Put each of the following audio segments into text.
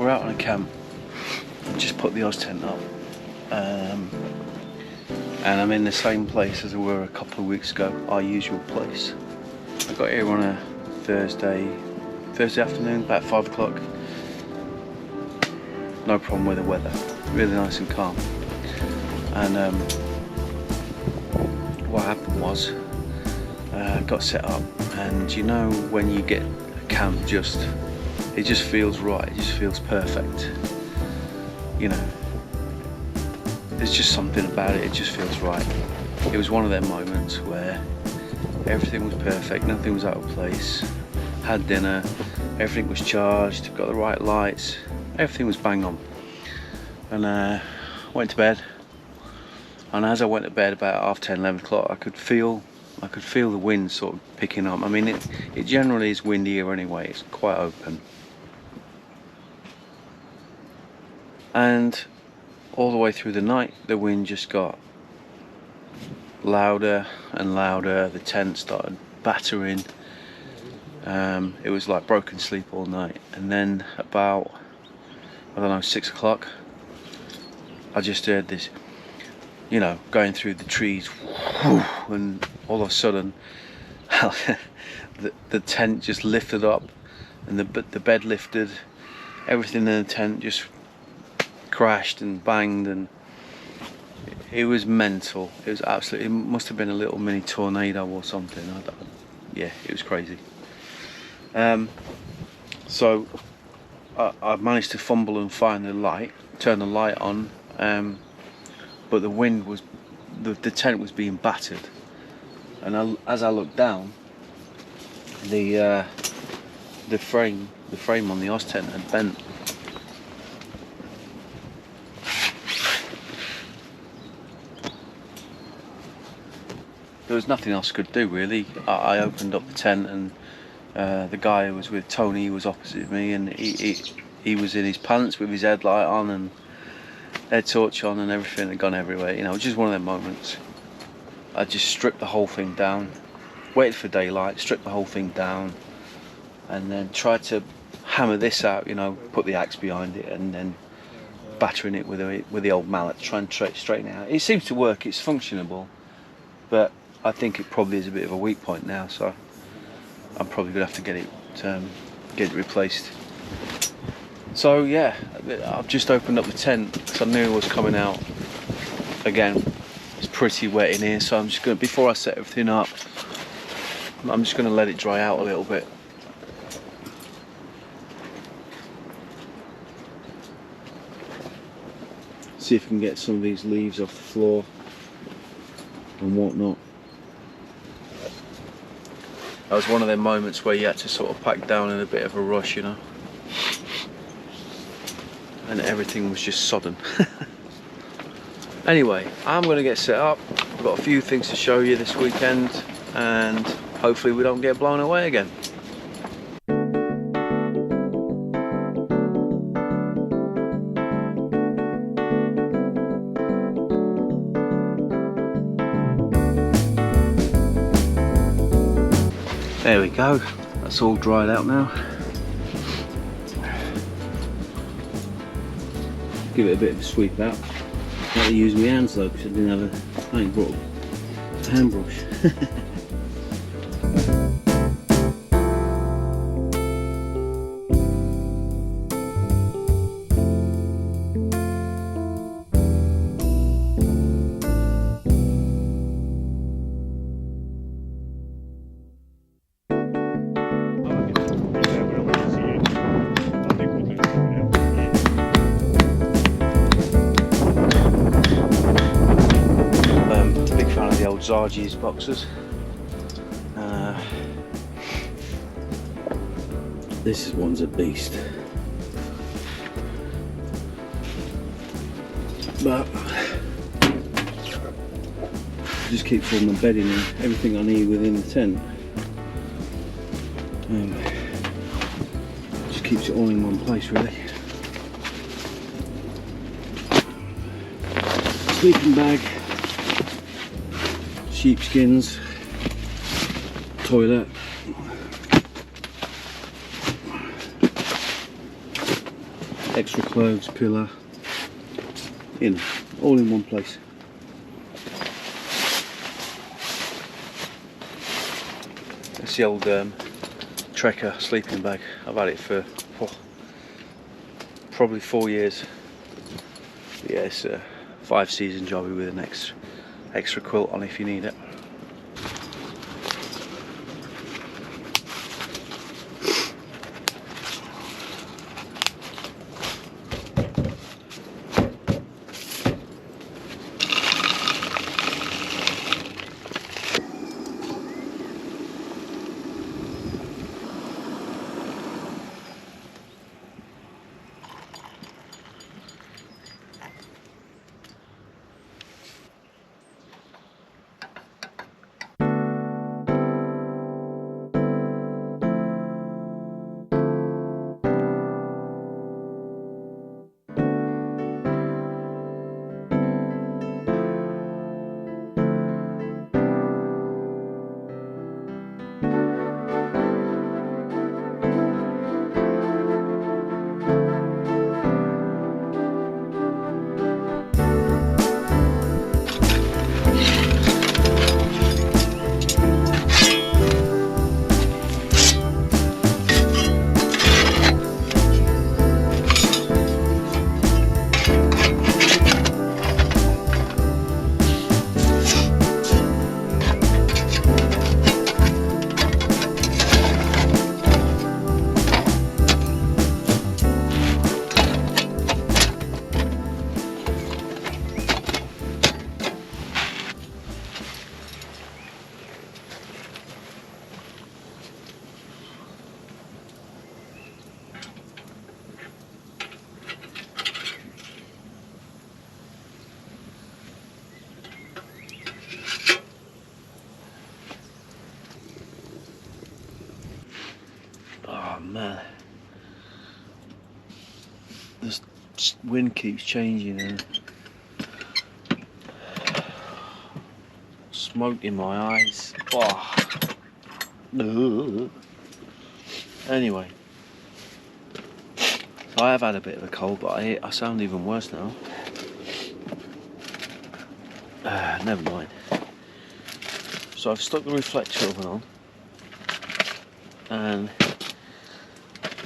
we're out on a camp. Just put the Oztent up, and I'm in the same place as we were a couple of weeks ago, our usual place. I got here on a Thursday afternoon, about 5 o'clock. No problem with the weather, really nice and calm. And what happened was, got set up, and you know when you get a camp, it just feels right, it just feels perfect. You know, there's just something about it, it just feels right. It was one of them moments where everything was perfect, nothing was out of place. Had dinner, everything was charged, got the right lights, everything was bang on. And went to bed, and as I went to bed about 10:30, 11 o'clock, I could feel the wind sort of picking up. I mean, it generally is windy here anyway, it's quite open. And all the way through the night, the wind just got louder and louder. The tent started battering. It was like broken sleep all night. And then about, I don't know, 6 o'clock, I just heard this, you know, going through the trees, and all of a sudden, the tent just lifted up, and the bed lifted. Everything in the tent just crashed and banged, and it was mental. It was absolutely, it must have been a little mini tornado or something. Yeah, it was crazy. So I managed to fumble and find the light, turn the light on, but the wind was, the tent was being battered, and as I looked down, the frame on the Oztent had bent. There was nothing else I could do really. I opened up the tent, and the guy who was with Tony was opposite me, and he was in his pants with his headlight on and head torch on, and everything had gone everywhere. You know, just one of them moments. I just stripped the whole thing down, waited for daylight, stripped the whole thing down, and then tried to hammer this out, you know, put the axe behind it, and then battering it with the old mallet, trying to straighten it out. It seems to work, it's functionable, but I think it probably is a bit of a weak point now, so I'm probably gonna have to get it replaced. So yeah, I've just opened up the tent because I knew it was coming out again. It's pretty wet in here, so I'm just gonna, before I set everything up, I'm just gonna let it dry out a little bit. See if we can get some of these leaves off the floor and whatnot. That was one of them moments where you had to sort of pack down in a bit of a rush, you know, and everything was just sodden. Anyway, I'm going to get set up. I've got a few things to show you this weekend, and hopefully we don't get blown away again. There we go, that's all dried out now. Give it a bit of a sweep out. I had to use my hands though, because I ain't brought a hand brush. Zargi's boxes. This one's a beast, but just keeps all my bedding and everything I need within the tent. Just keeps it all in one place really. Sleeping bag, sheepskins, toilet, extra clothes, pillar, you know, all in one place. It's the old Trekker sleeping bag. I've had it for probably 4 years. Yeah, it's a 5-season jobby with an extra quilt on if you need it. Oh man, the wind keeps changing and smoke in my eyes. Oh. Anyway, I have had a bit of a cold, but I sound even worse now. Never mind. So I've stuck the reflector oven on, and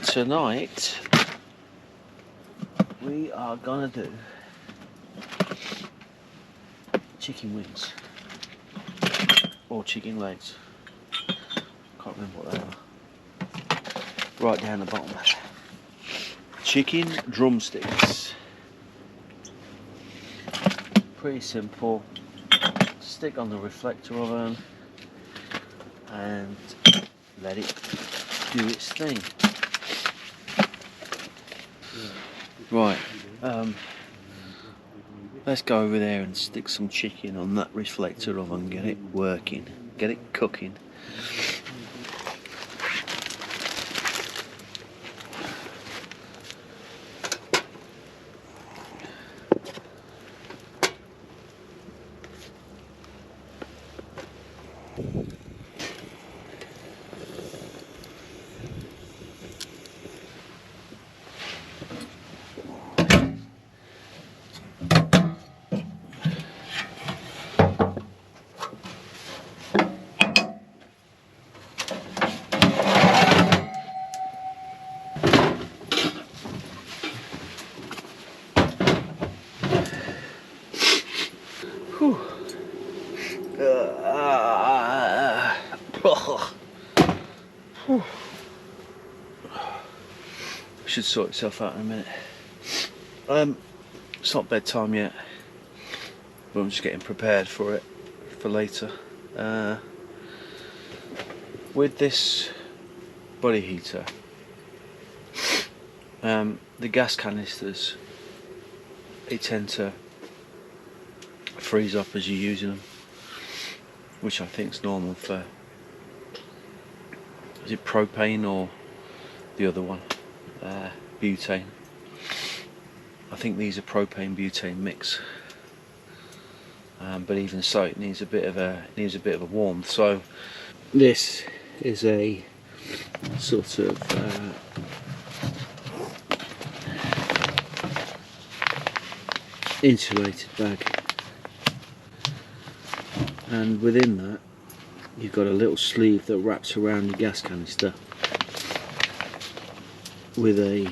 tonight we are gonna do chicken wings or chicken legs. Can't remember what they are. Right down the bottom. Chicken drumsticks. Pretty simple. Stick on the reflector oven and let it do its thing. Right, let's go over there and stick some chicken on that reflector oven and get it working, get it cooking. Should sort itself out in a minute. It's not bedtime yet, but I'm just getting prepared for it for later. With this body heater, the gas canisters, they tend to freeze up as you're using them, which I think is normal for, is it propane or the other one, butane. I think these are propane butane mix, but even so, it needs a bit of a warmth. So this is a sort of insulated bag, and within that you've got a little sleeve that wraps around your gas canister with a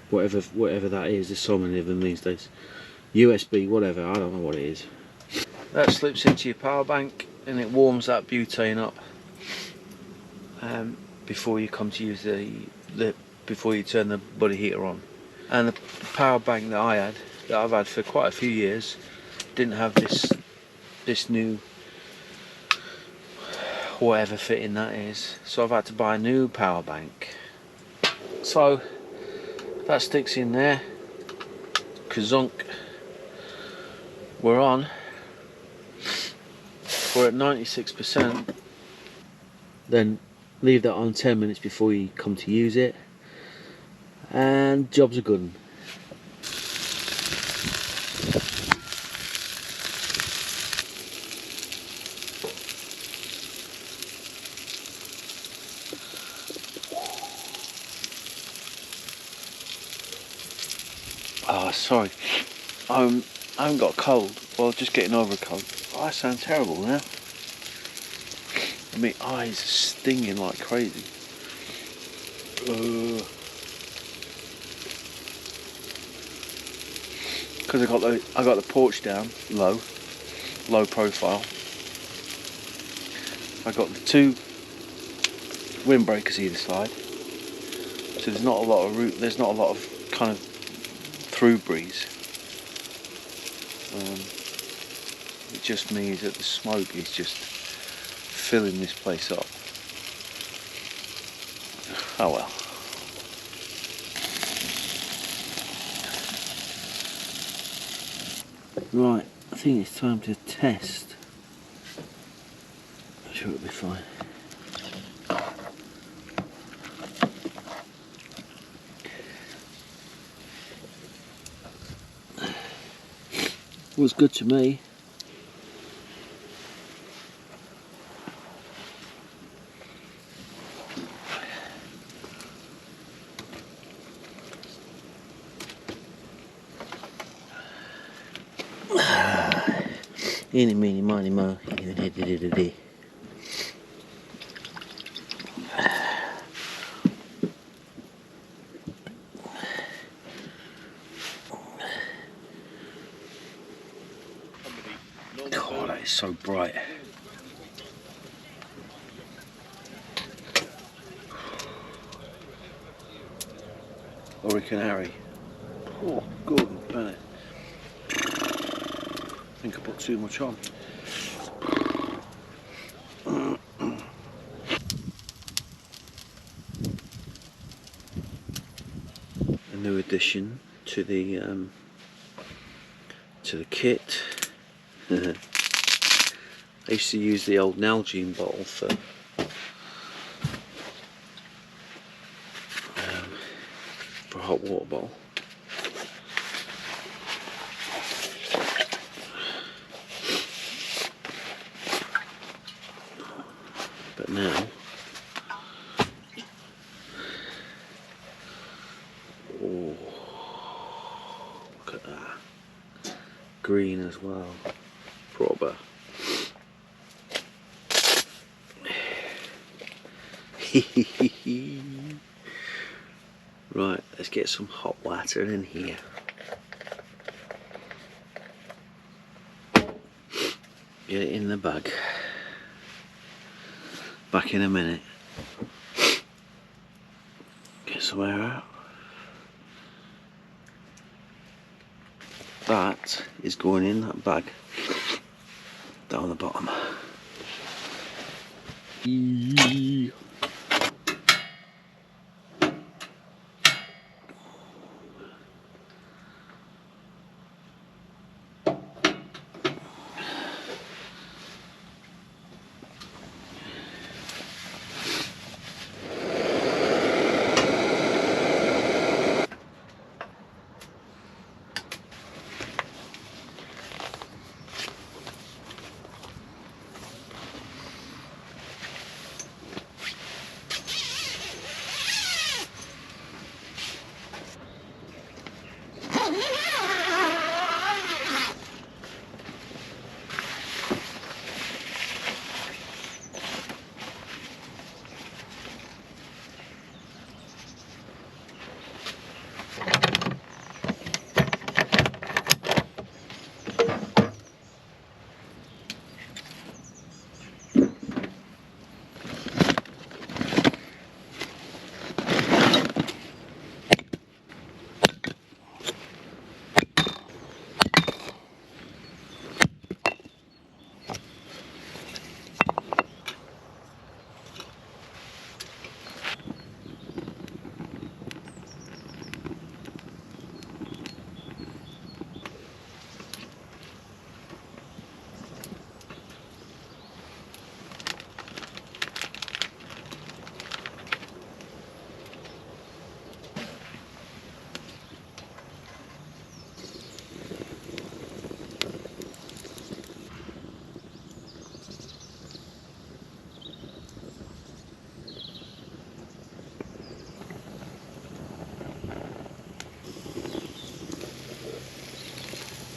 whatever that is. There's so many of them these days. USB, whatever, I don't know what it is. That slips into your power bank and it warms that butane up before you come to use before you turn the body heater on. And the power bank that I've had for quite a few years didn't have this new whatever fitting that is, so I've had to buy a new power bank. So that sticks in there, kazunk. We're on. We're at 96%. Then leave that on 10 minutes before you come to use it, and job's a good one. Oh, sorry, I haven't got a cold. Well, just getting over a cold. Oh, I sound terrible now. My eyes are stinging like crazy. Because I got the porch down low profile. I got the two windbreakers either side, so there's not a lot of there's not a lot of kind of through breeze. It just means that the smoke is just filling this place up. Oh well. Right, I think it's time to test. I'm sure it'll be fine. Was good to me. Eeny, meeny, miny, mo. Oh, that is so bright. Hurricane Harry. Oh, good, man. I think I put too much on. A new addition to the kit. I used to use the old Nalgene bottle for a hot water bottle. But now, oh, look at that. Green as well. Proper. Right, let's get some hot water in here. Get it in the bag. Back in a minute. Get some air out. That is going in that bag down the bottom.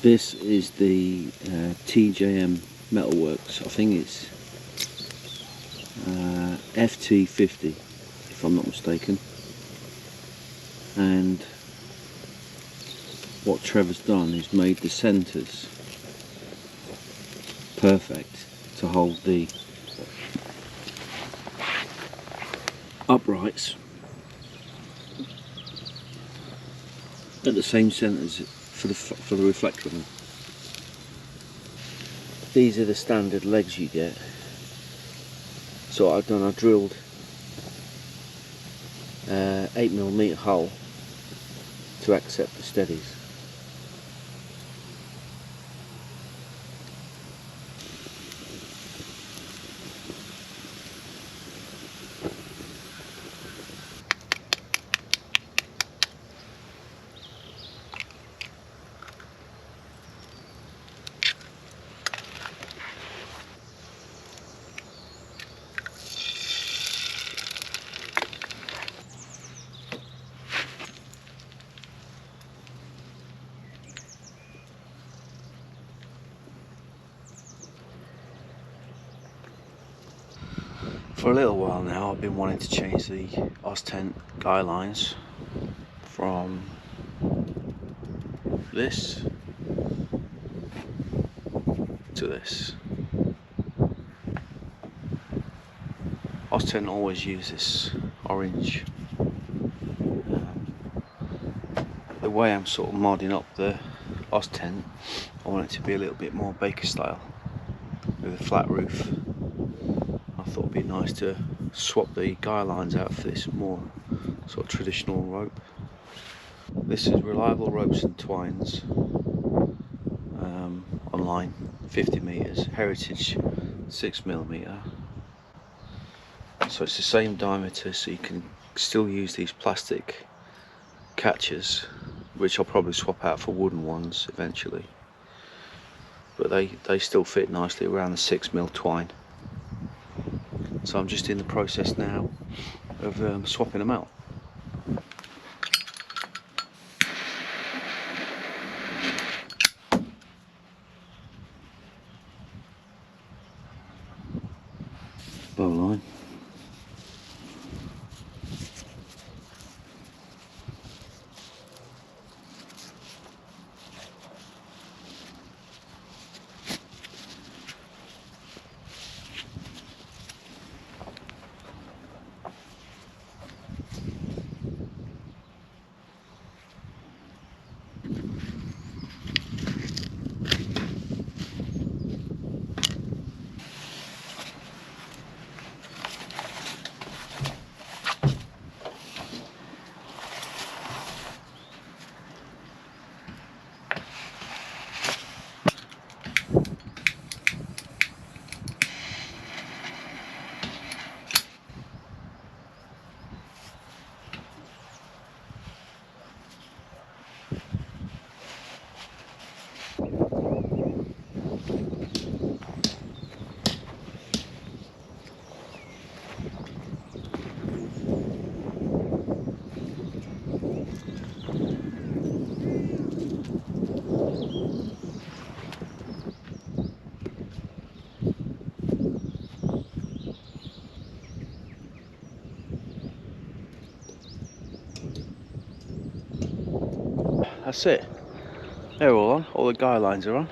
This is the TJM Metalworks. I think it's FT50, if I'm not mistaken. And what Trevor's done is made the centres perfect to hold the uprights at the same centres for the reflector. These are the standard legs you get. So what I've done, I drilled 8mm hole to accept the steadies. For a little while now I've been wanting to change the Oztent guy lines from this to this. Oztent always use this orange. The way I'm sort of modding up the Oztent, I want it to be a little bit more Baker style with a flat roof. I thought it'd be nice to swap the guy lines out for this more sort of traditional rope. This is Reliable Ropes and Twines, online, 50 meters, Heritage 6mm. So it's the same diameter, so you can still use these plastic catchers, which I'll probably swap out for wooden ones eventually. But they still fit nicely around the 6mm twine. So I'm just in the process now of swapping them out. Bow line. That's it. They're all on. All the guy lines are on.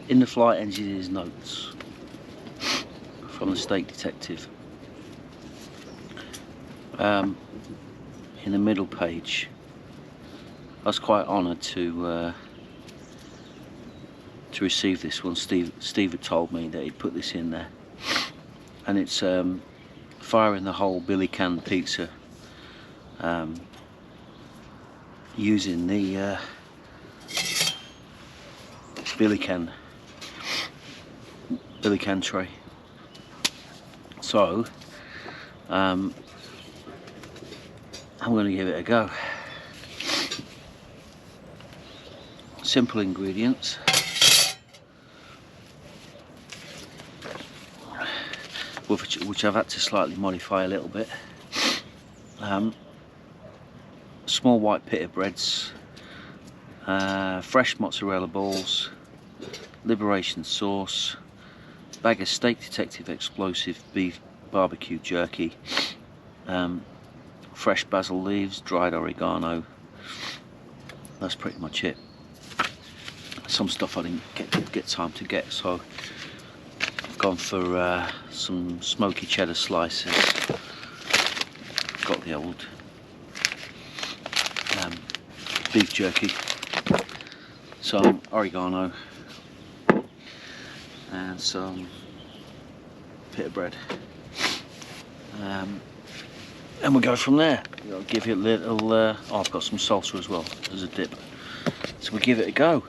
in the flight engineer's notes from the state detective, in the middle page, I was quite honoured to receive this one. Steve had told me that he'd put this in there, and it's fire in the hole billy can pizza, using the billy can tray. So I'm going to give it a go. Simple ingredients. Which I've had to slightly modify a little bit. Small white pita breads, fresh mozzarella balls, Liberation sauce, bag of Steak Detective explosive beef barbecue jerky, fresh basil leaves, dried oregano. That's pretty much it. Some stuff I didn't get time to get, so I've gone for some smoky cheddar slices. Got the old beef jerky, some oregano, and some pita bread, and we'll go from there. I'll give it a little. Oh, I've got some salsa as well as a dip, so we'll give it a go.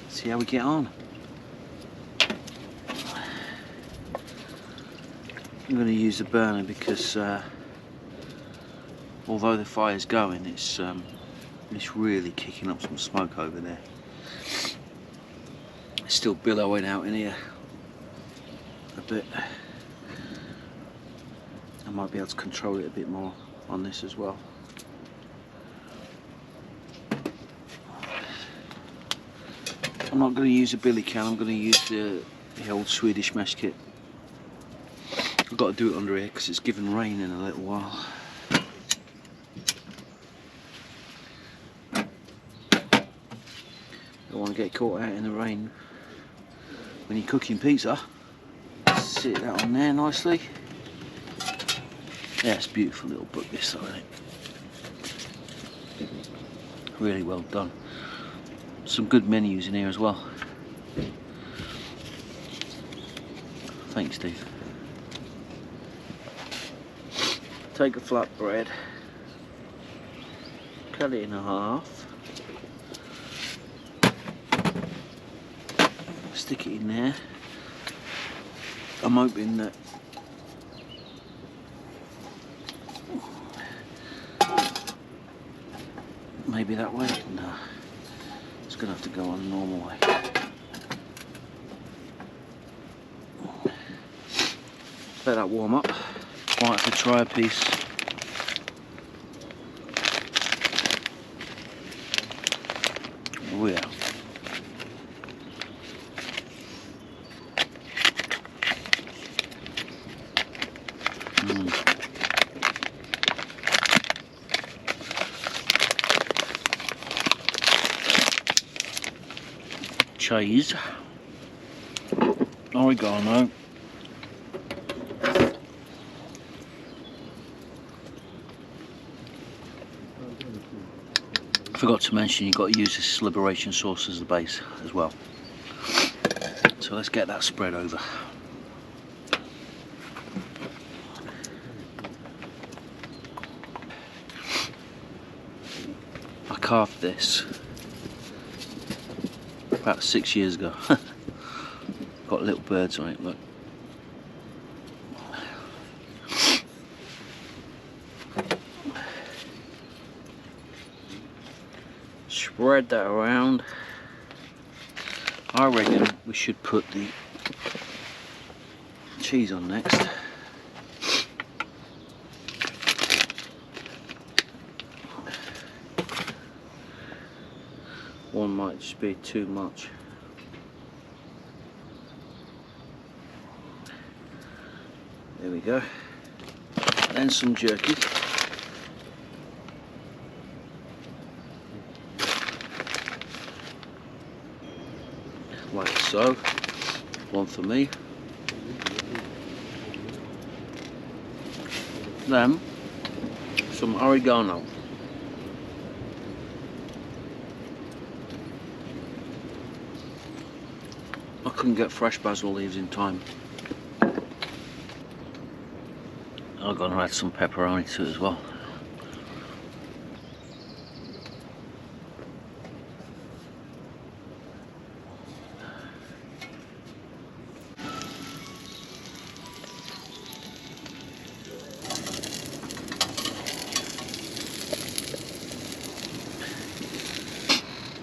See how we get on. I'm going to use the burner because although the fire's going, it's really kicking up some smoke over there. It's still billowing out in here a bit. I might be able to control it a bit more on this as well. I'm not going to use a billy can, I'm going to use the old Swedish Mess Kit. I've got to do it under here because it's given rain in a little while. Don't want to get caught out in the rain when you're cooking pizza. Sit that on there nicely. Yeah, it's a beautiful little book this though, isn't it? Really well done. Some good menus in here as well. Thanks, Steve. Take a flat bread, cut it in half, stick it in there. I'm hoping that maybe that way. No, it's gonna have to go on the normal way. Let that warm up. Might have to try a piece. Oh yeah. Cheese, oregano, forgot to mention you've got to use this Liberation sauce as the base as well. So let's get that spread over. I carved this about 6 years ago. Got little birds on it, look. Spread that around. I reckon we should put the cheese on next. One might just be too much. There we go. Then some jerky. like so. One for me. Then some oregano. I couldn't get fresh basil leaves in time. I'm gonna add some pepperoni to it as well.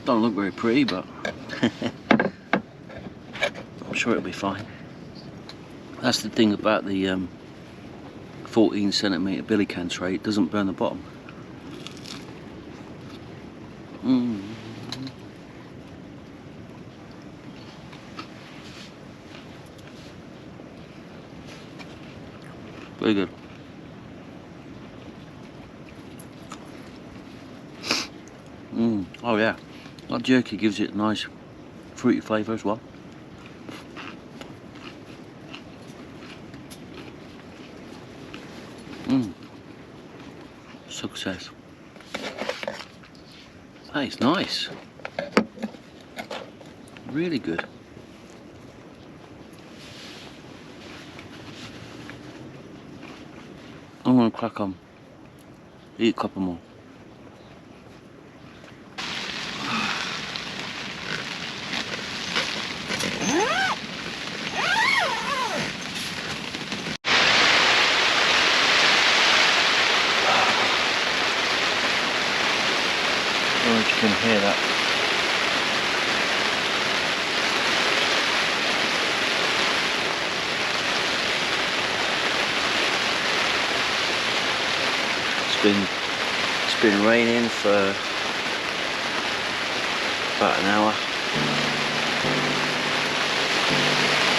Don't look very pretty, but I'm sure it'll be fine. That's the thing about the 14cm billy can tray, it doesn't burn the bottom. Very good. Oh yeah, that jerky gives it a nice fruity flavour as well. Success. That is nice. Really good. I'm gonna crack on. Eat a couple more. I don't know if you can hear that. It's been raining for about an hour.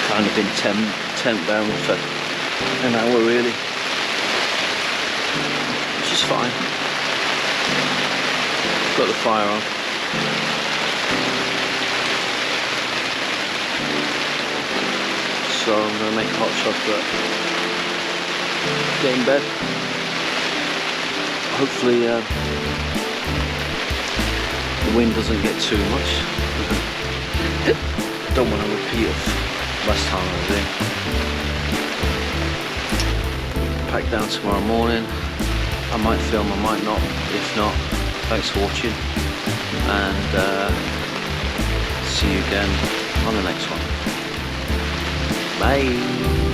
Kind of been tent bound for an hour really, which is fine. Got the fire on. So I'm going to make a hot chocolate, get in bed. Hopefully the wind doesn't get too much. Don't want to repeat of last time I was in. Pack down tomorrow morning. I might film, I might not. If not, thanks for watching, and see you again on the next one. Bye.